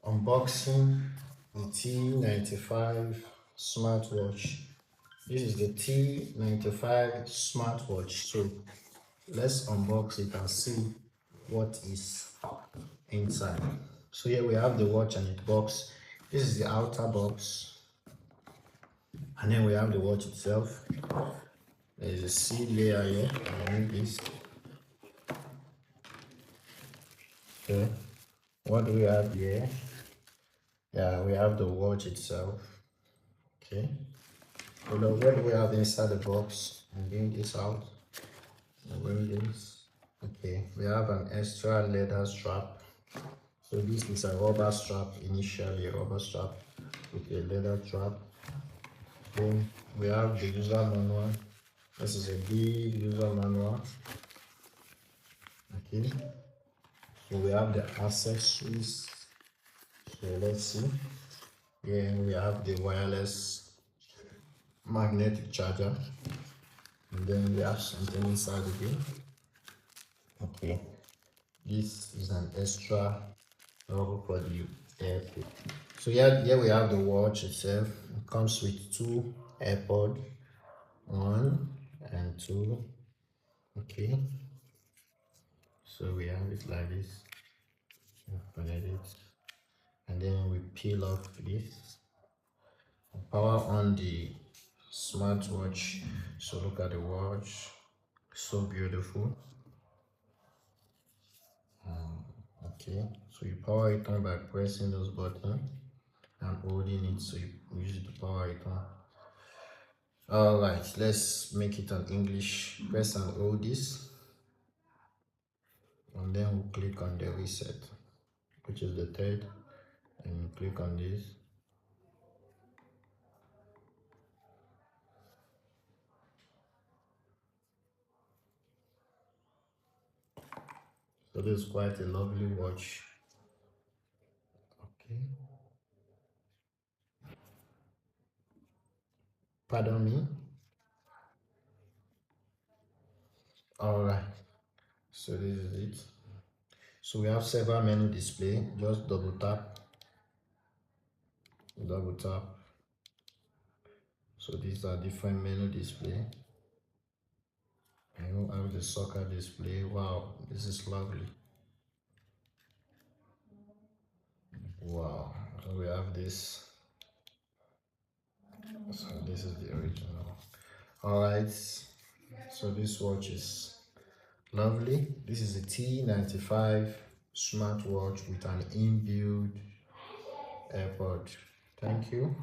Unboxing the T95 Smartwatch. This is the T95 Smartwatch. So let's unbox it and see what is inside. So here we have the watch and its box. This is the outer box, and then we have the watch itself. There is a seal layer here. And this. Okay. What do we have here? Yeah, we have the watch itself. Okay. So now what do we have inside the box? I'm bring this out. Bring this. Okay, we have an extra leather strap. So this is a rubber strap, initially a rubber strap with a leather strap. Then we have the user manual. This is a big user manual. Okay. So we have the accessories. So let's see. Here we have the wireless magnetic charger. And then we have something inside again. Okay. This is an extra rubber for the AirPod. So here we have the watch itself. It comes with two AirPods, 1 and 2. Okay. So we have it like this. Connect it. And then we peel off this. Power on the smartwatch. So look at the watch. So beautiful. Okay, so you power it on by pressing those buttons and holding it, so you use it to power it on. All right, let's make it on English. Press and hold this, and then we'll click on the reset, which is the third, and you click on this. So this is quite a lovely watch. Okay, pardon me. All right, so this is it. So we have several menu display. Just double tap. So these are different menu display. I have the soccer display. Wow, this is lovely. Wow, so we have this. So this is the original. All right, so this watch is lovely. This is a T95 smartwatch with an inbuilt AirPod. Thank you.